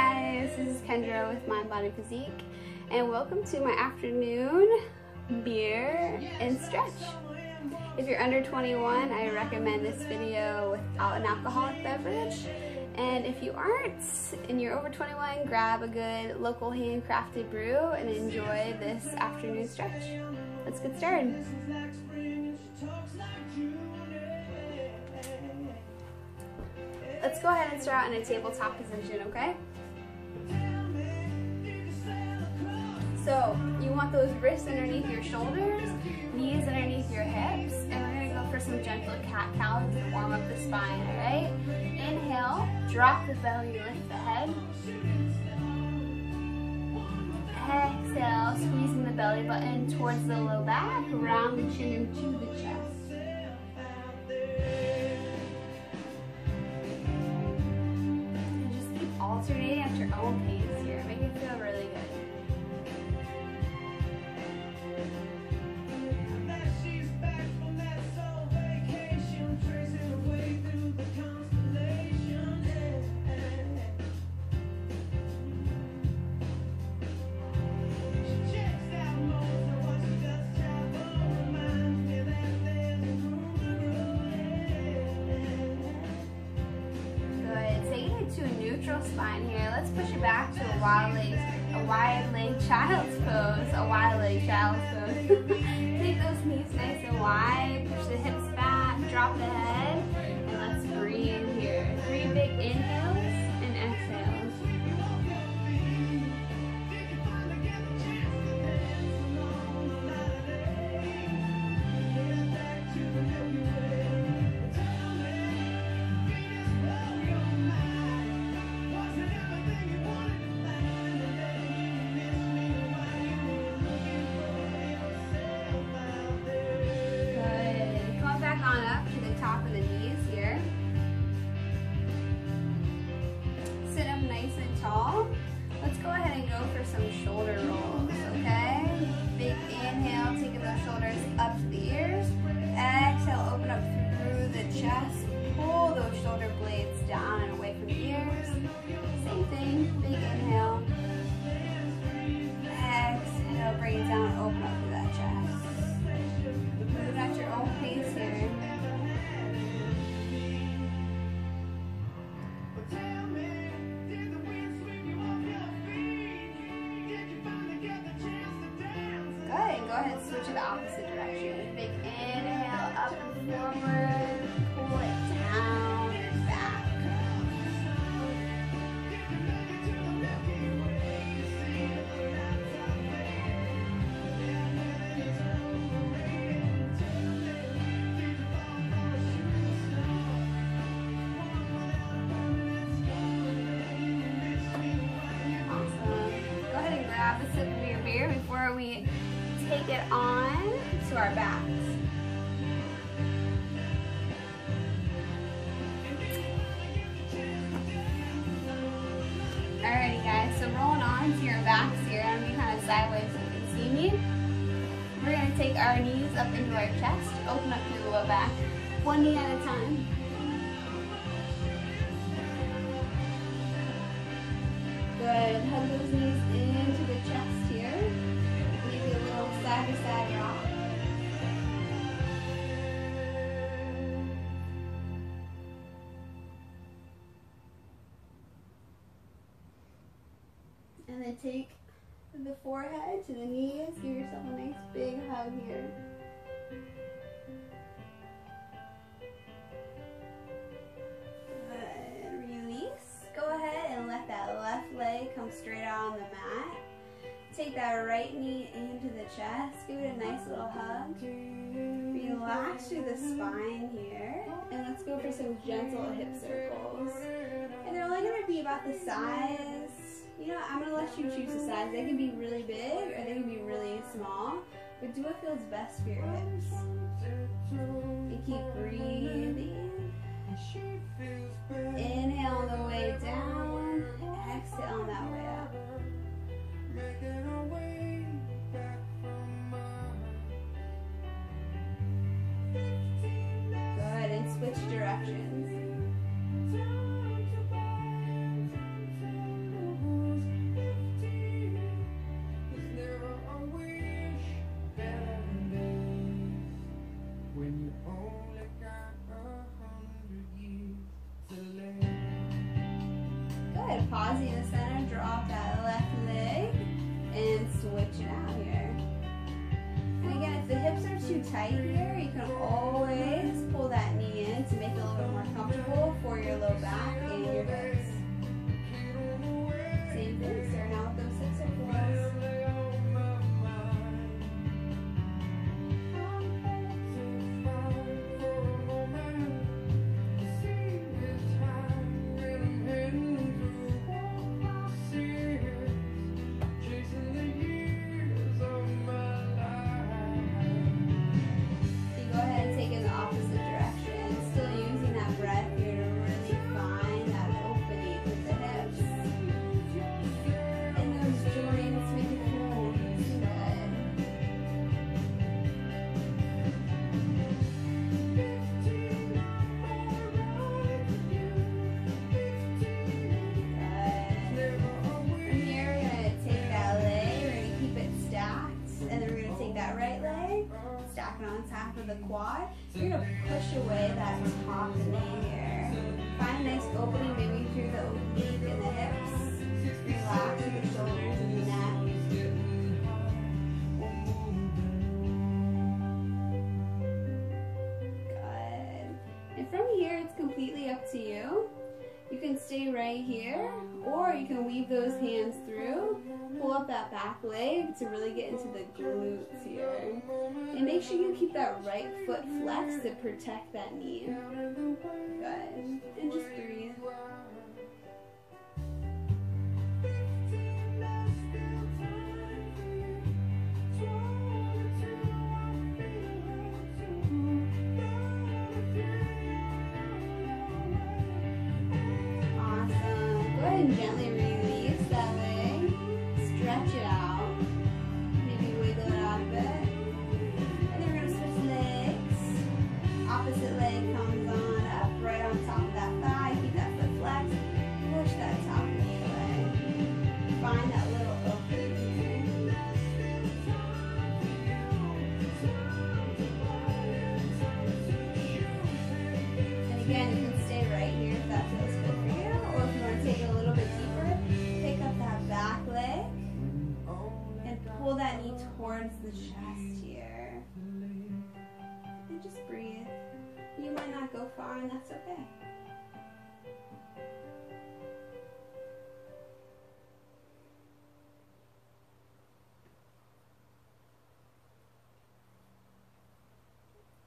guys, this is Kendra with Mind Body Physique, and welcome to my afternoon beer and stretch. If you're under 21, I recommend this video without an alcoholic beverage. And if you aren't and you're over 21, grab a good local handcrafted brew and enjoy this afternoon stretch. Let's get started. Let's go ahead and start out in a tabletop position, okay? So you want those wrists underneath your shoulders, knees underneath your hips, and we're gonna go for some gentle cat-cows to warm up the spine, all right? Inhale, drop the belly, lift the head. Exhale, squeezing the belly button towards the low back, round the chin into the chest. Alternating at your own pace here. Make it feel really good. To a neutral spine here. Let's push it back to a wide leg child's pose. A wide leg child's pose. Take those knees nice and wide. Push the hips back. Drop the head. And let's breathe here. 3 big inhales and exhales. Top of the knees here. Sit up nice and tall. Let's go ahead and go for some shoulder rolls, okay? Big inhale, taking those shoulders up to the ears. Exhale, open up through the chest. Pull those shoulder blades down and away from the ears. Same thing, big inhale. Exhale, bring it down, open up through that chest. Move at your own pace here. Go ahead and switch to the opposite direction. Big inhale, up and forward. Pull it down and back. Awesome. Go ahead and grab a sip of your beer before we take it on to our backs. Alrighty guys, so rolling on to your backs here. I'm going to be kind of sideways so you can see me. We're going to take our knees up into our chest, open up through the low back, one knee at a time. Good, hug those knees into the chest here. Maybe a little side to side rock. And then take the forehead to the knees. Give yourself a nice big hug here. Good. Release. Go ahead and let that left leg come straight out on the mat. Take that right knee into the chest. Give it a nice little hug. Relax through the spine here. And let's go for some gentle hip circles. And they're only going to be about the size. You know, I'm going to let you choose the size. They can be really big or they can be really small. But do what feels best for your hips. And keep breathing. Inhale on the way down. Exhale on that way up. Good, and switch directions. Good. Pause in the center, drop that left leg, and switch it out here. And again, if the hips are too tight here, you can always pull that knee in to make it a little bit more comfortable for your low back and your hips. Same thing, starting out with those hip circles. On top of the quad, you're going to push away that top knee here. Find a nice opening, maybe through the oblique and the hips. Relax with the shoulders and the neck. Good. And from here, it's completely up to you. You can stay right here, or you can weave those hands through, pull up that back leg to really get into the glutes here. And make sure you keep that right foot flexed to protect that knee. Good. And just breathe. Gently release that leg, stretch it out, maybe wiggle it out a bit, and then we're going to switch legs. Opposite leg comes on up, right on top of that thigh, keep that foot flexed, push that top knee away, find that little opening here. And again, you can stay right here if that feels good for you, or if you want to take it a little bit deeper, pick up that back leg and pull that knee towards the chest here. And just breathe. You might not go far, and that's okay.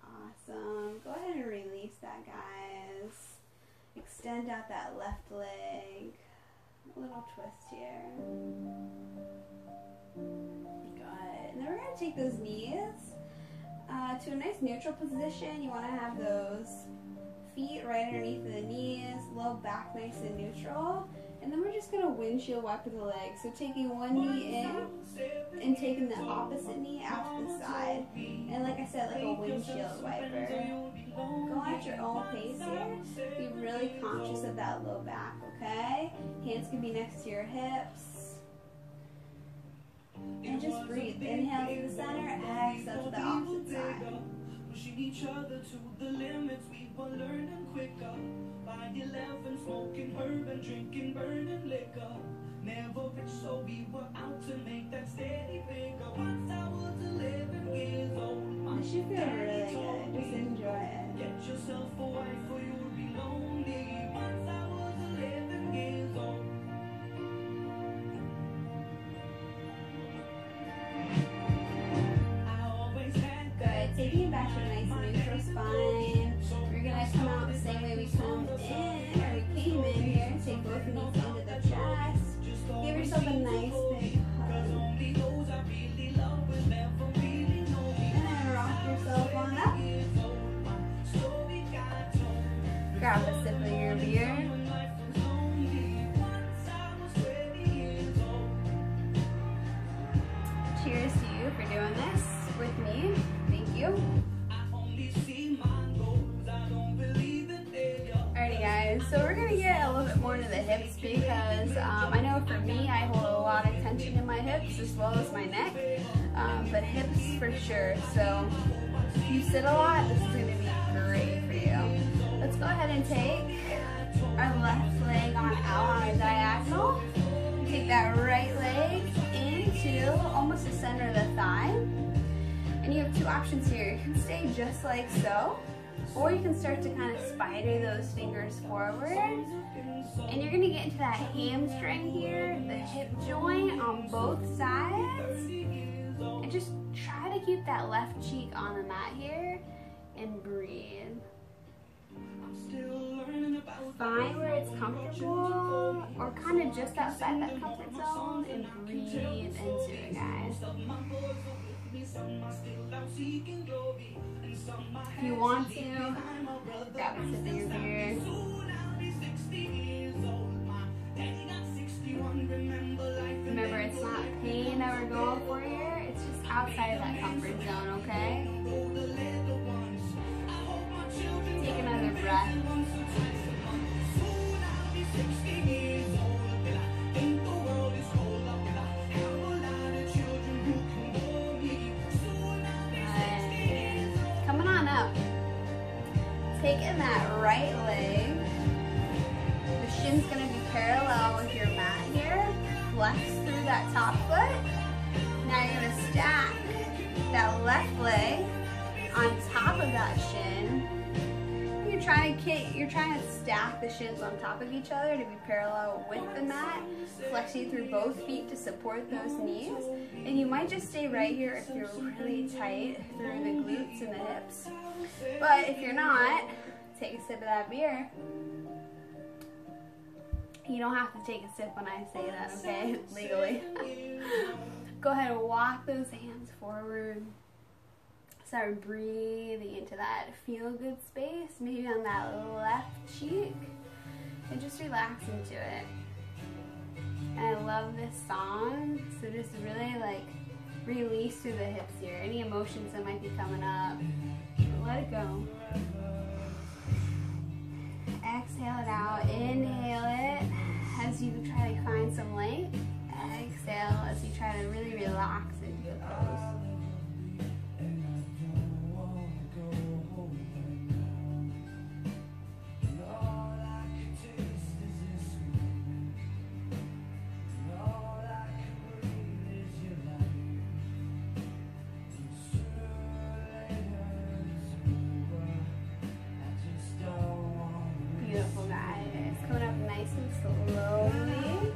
Awesome. Go ahead and release that, guys. Extend out that left leg. A little twist here. Good. And then we're going to take those knees to a nice neutral position. You want to have those feet right underneath the knees, low back nice and neutral. And then we're just going to windshield wiper the legs. So taking one knee in and taking the opposite knee out to the side. And like I said, like a windshield wiper. Go at your own pace here. Be really conscious of that low back, okay? Hands can be next to your hips. And just breathe. Inhale to the center, exhale to the opposite side. Pushing each other to the limits, we were learning quicker. By 11, smoking herb and drinking burning liquor. Never rich, so we were out to make that steady figure. Once I was 11 years old. This should feel really good. Just enjoy it. Get yourself a wife or you'll be lonely. Once I was 11 years old. Taking it back to a nice neutral spine. We're going to come out the same way we come in, or we came in here. Take both knees into the chest. Give yourself a nice big hug. And then rock yourself on up. Grab a sip of your beer. Cheers to you for doing this with me. Alrighty guys, so we're going to get a little bit more into the hips because I know for me I hold a lot of tension in my hips as well as my neck, but hips for sure. So if you sit a lot, this is going to be great for you. Let's go ahead and take our left leg on out on a diagonal. options here. You can stay just like so, or you can start to kind of spider those fingers forward. And you're gonna get into that hamstring here, the hip joint on both sides. And just try to keep that left cheek on the mat here and breathe. Find where it's comfortable or kind of just outside that comfort zone and breathe into it, guys. If you want to, grab a sip of your beer. Remember, it's not pain that we're going for here, it's just outside of that comfort zone, okay? Take another breath. Coming on up. Taking that right leg. The shin's gonna be parallel with your mat here. Flex through that top foot. Now you're gonna stack that left leg on top of that shin. You're trying to stack the shins on top of each other to be parallel with the mat, flexing through both feet to support those knees. And you might just stay right here if you're really tight through the glutes and the hips. But if you're not, take a sip of that beer. You don't have to take a sip when I say that, okay? Legally. Go ahead and walk those hands forward. Start breathing into that feel-good space, maybe on that left cheek, and just relax into it. And I love this song, so just really like release through the hips here. Any emotions that might be coming up, let it go. Exhale it out, inhale it as you try to find some length. Exhale as you try to really relax into the pose. Beautiful, guys. Coming up nice and slowly.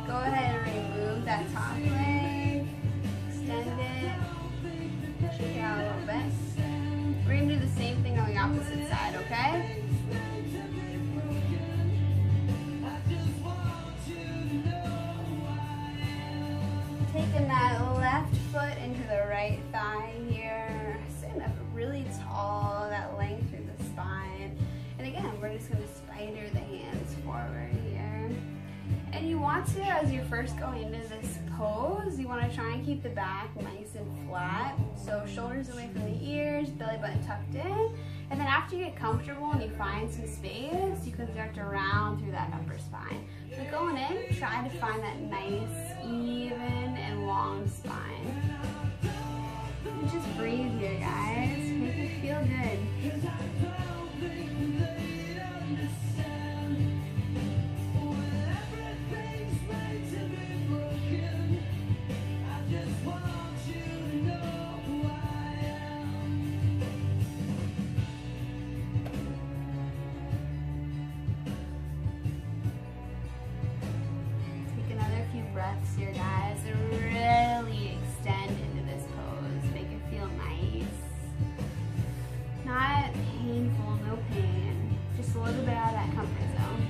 Go ahead and remove that top leg. Extend it. Shake it out a little bit. We're going to do the same thing on the opposite side, okay? Taking that left foot into the right thigh here. Sitting up really tall, that length through the spine. And again, we're just going to spider the hands forward here. And you want to, as you're first going into this pose, you want to try and keep the back nice and flat. So shoulders away from the ears, belly button tucked in. And then after you get comfortable and you find some space, you can start to round through that upper spine. But going in, try to find that nice, even, and long spine. And just breathe here, guys. Make it feel good. Breaths here, guys. Really extend into this pose. Make it feel nice. Not painful, no pain. Just a little bit out of that comfort zone.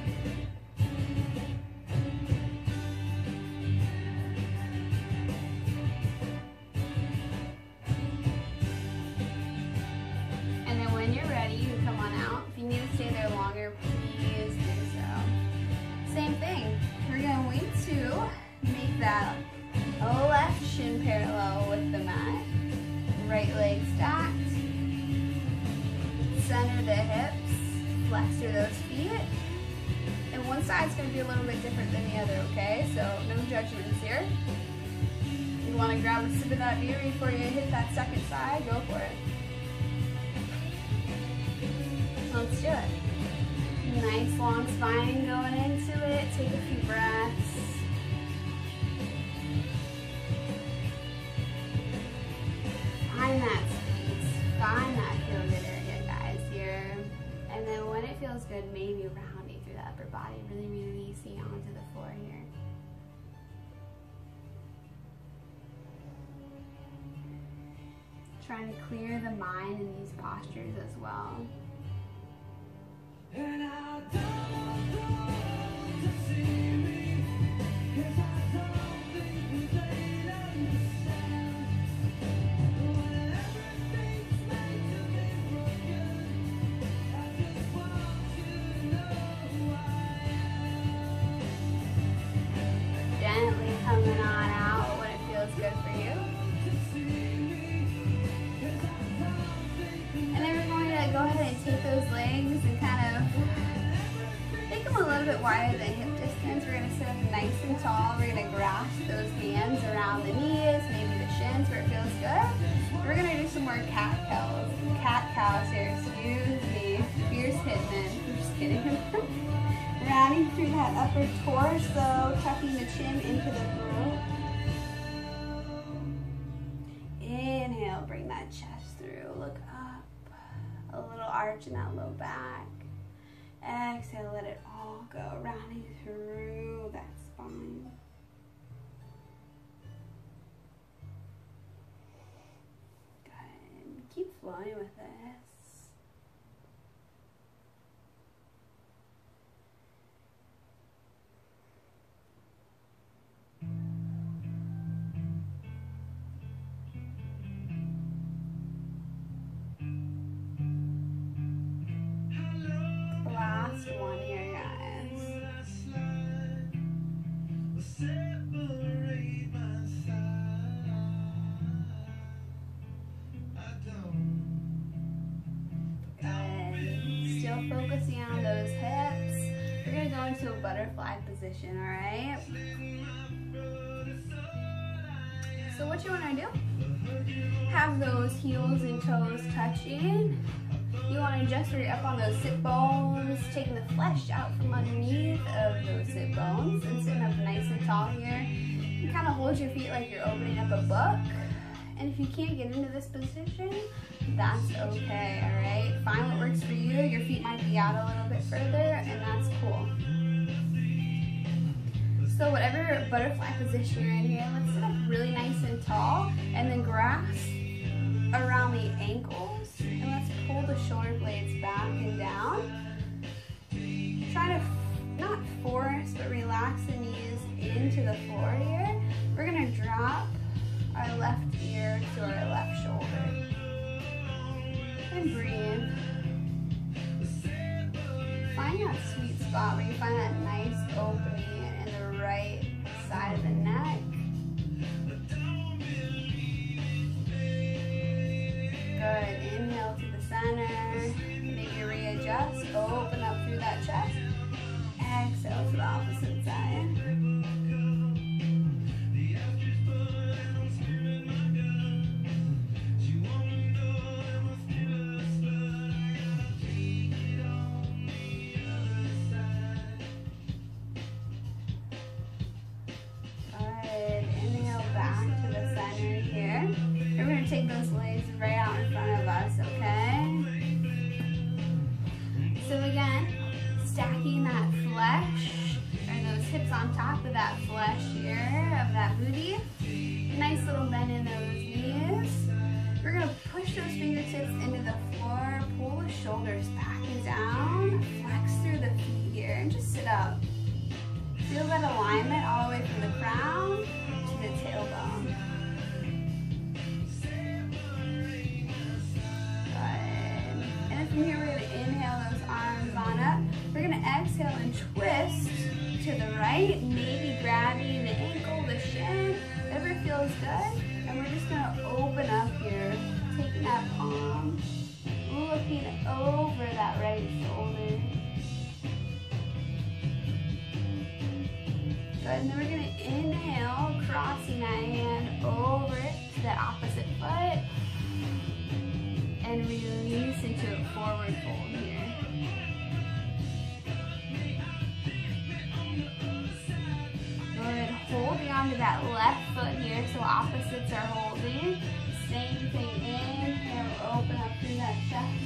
And then when you're ready, you can come on out. If you need to stay there longer, please do so. Same thing. We're going to wait to make that left shin parallel with the mat. Right leg stacked. Center the hips. Flex through those feet. And one side's going to be a little bit different than the other, okay? So no judgments here. You want to grab a sip of that beer before you hit that second side, go for it. Let's do it. Nice long spine going into it. Take a few breaths. Find that really releasing onto the floor here. Trying to clear the mind in these postures as well. And I don't want to see me, 'cause I don't think they understand. When everything's made to be broken, I just want you to know who I am. Gently coming on out when it feels good for you. And then we're going to go ahead and take those legs and kind of make them a little bit wider than hip distance. We're going to sit up nice and tall. We're going to grasp those hands around the knees, maybe the shins where it feels good. We're going to do some more cat cows here. Excuse me. Fierce hitman. I'm just kidding. Rounding through that upper torso, tucking the chin into the throat. Inhale, bring that chest through. Look up. A little arch in that low back. Exhale, let it all go. Rounding through that spine. Good. Keep flowing with this. Last one here, guys. Good. Still focusing on those hips. We're going to go into a butterfly position, alright? So what you want to do? Have those heels and toes touching. You want to adjust where you're up on those sit bones, taking the flesh out from underneath of those sit bones and sitting up nice and tall here. You kind of hold your feet like you're opening up a book. And if you can't get into this position, that's okay, alright? Find what works for you. Your feet might be out a little bit further, and that's cool. So whatever butterfly position you're in here, let's sit up really nice and tall and then grasp around the ankles, and let's pull the shoulder blades back and down. Try to not force, but relax the knees into the floor here. We're gonna drop our left ear to our left shoulder. And breathe. Find that sweet spot where you find that nice opening in the right side of the neck. Good. Inhale to the center. Maybe readjust. Open up through that chest. Exhale to the opposite side. Take those legs right out in front of us, okay? So again, stacking that flesh, or those hips on top of that flesh here, of that booty. Nice little bend in those knees. We're gonna push those fingertips into the floor, pull the shoulders back and down, flex through the feet here, and just sit up. Feel that alignment all the way from the crown to the tailbone. From here, we're going to inhale those arms on up. We're going to exhale and twist to the right, maybe grabbing the ankle, the shin, whatever feels good. And we're just going to open up here, taking that palm, looking over that right shoulder. Good, and then we're going to inhale, crossing that hand over to the opposite foot. And release into a forward fold here. Good. Holding onto that left foot here so opposites are holding. Same thing. Inhale, open up through that chest.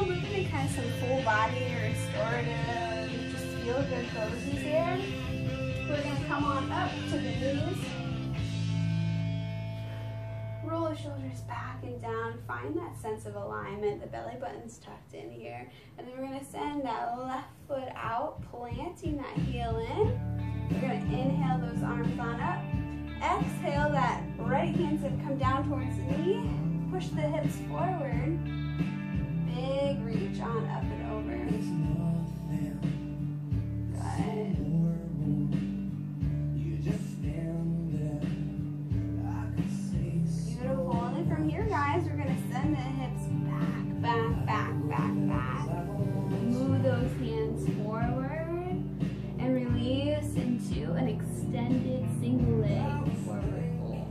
moving in kind of some full body restorative, just feel good poses here. We're going to come on up to the knees. Roll the shoulders back and down. Find that sense of alignment. The belly button's tucked in here. And then we're going to send that left foot out, planting that heel in. We're going to inhale those arms on up. Exhale, that right hand's going to come down towards the knee. Push the hips forward. Big reach on up and over. Good. Beautiful. And then from here, guys, we're going to send the hips back, back, back, back, back. Move those hands forward and release into an extended single leg forward fold.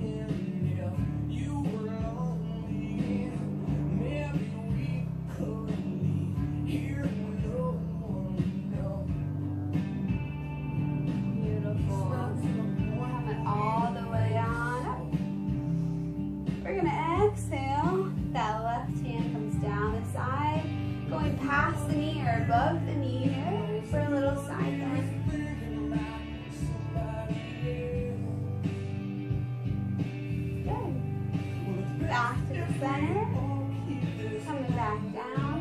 Exhale, that left hand comes down the side, going past the knee or above the knee here for a little side bend. Good. Back to the center, coming back down.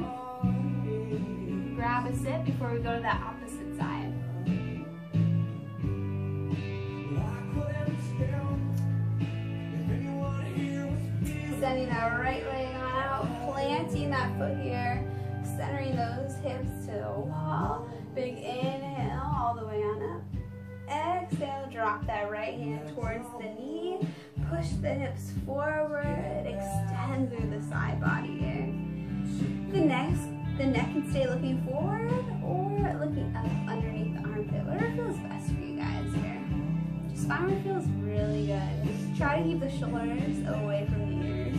Grab a sit before we go to that opposite side. Sending that right leg on out, planting that foot here, centering those hips to the wall. Big inhale all the way on up. Exhale, drop that right hand towards the knee. Push the hips forward, extend through the side body here. The neck can stay looking forward or looking up underneath the armpit. Whatever feels best for you guys here. Just find what feels really good. Try to keep the shoulders away from the ears.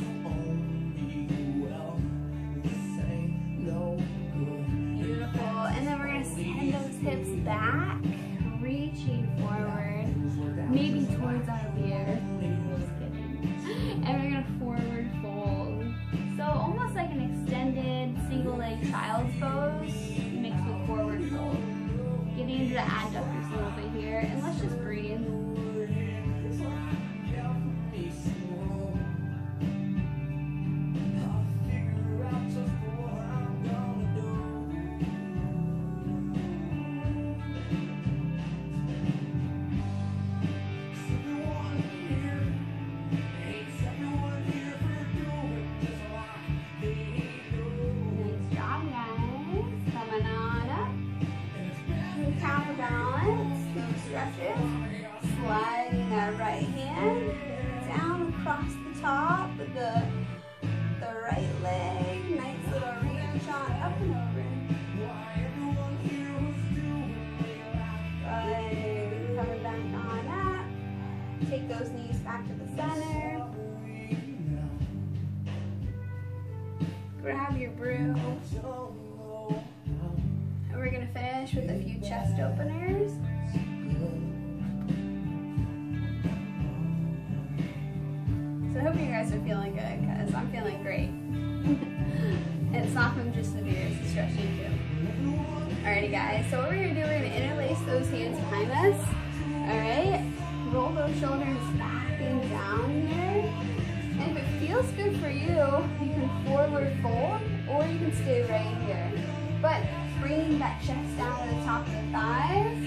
Beautiful. And then we're going to send those hips back, reaching forward, maybe towards our ears. And we're going to forward fold. So almost like an extended single leg child's pose mixed with forward fold. Getting into the adductors a little bit here. And let's just breathe. Sliding that right hand down across the top with the right leg. Nice little reach on up and over. Good. Coming back on up. Take those knees back to the center. Grab your brew. And we're going to finish with a few chest openers. So I hope you guys are feeling good, because I'm feeling great. And it's not from just the beers, it's stretching too. Alrighty guys, so what we're going to do, we're going to interlace those hands behind us. Alright, roll those shoulders back and down here. And if it feels good for you, you can forward fold, or you can stay right here. But bringing that chest down to the top of the thighs,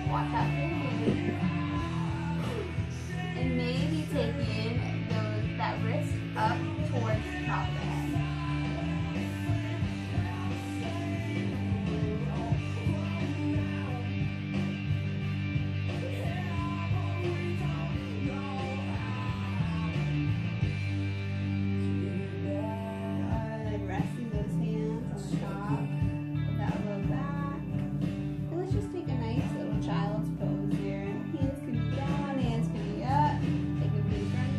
watch out for your knees. And maybe taking that wrist up towards the top of the head. Good. Resting those hands on the top of that low back. And let's just take a nice little child's pose here. Hands can be down, hands can be up. Take a deep breath.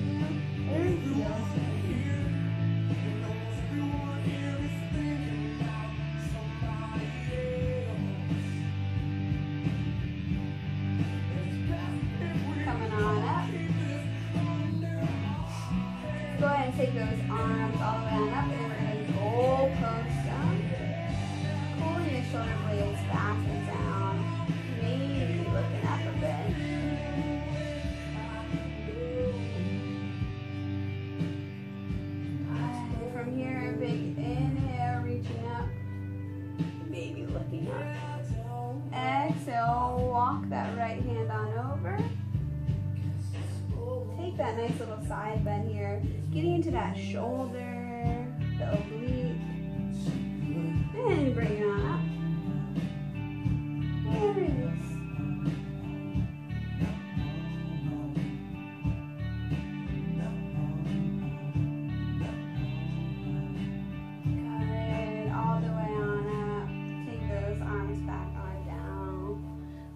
nice little side bend here, getting into that shoulder, the oblique, and bring it on up, and release. Good, all the way on up. Take those arms back on down.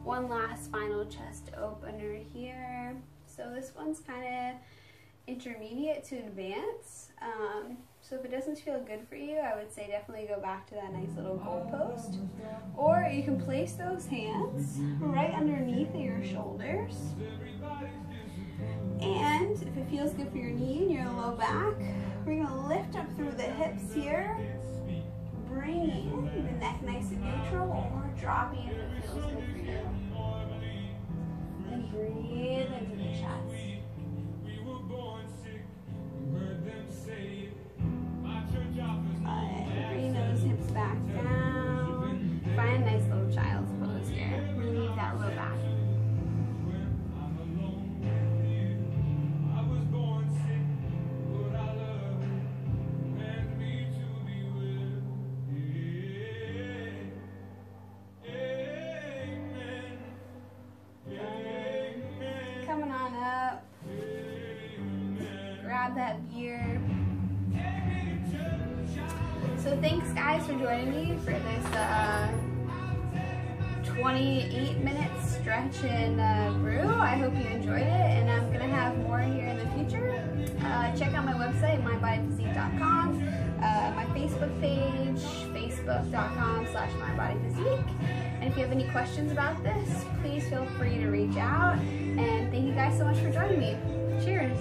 One last final chest opener here. So this one's kind of intermediate to advanced. So if it doesn't feel good for you, I would say definitely go back to that nice little goal post. Or you can place those hands right underneath your shoulders. And if it feels good for your knee and your low back, we're going to lift up through the hips here. Bringing the neck nice and neutral, or dropping if it feels good for you. And breathe into the chest. Bring those hips back down. Find a nice little child's pose here. Relieve that low back. Coming on up. Grab that beer. So thanks guys for joining me for this 28-minute stretch and brew. I hope you enjoyed it, and I'm going to have more here in the future. Check out my website, mybodyphysique.com, my Facebook page, facebook.com/mybodyphysique. And if you have any questions about this, please feel free to reach out. And thank you guys so much for joining me. Cheers!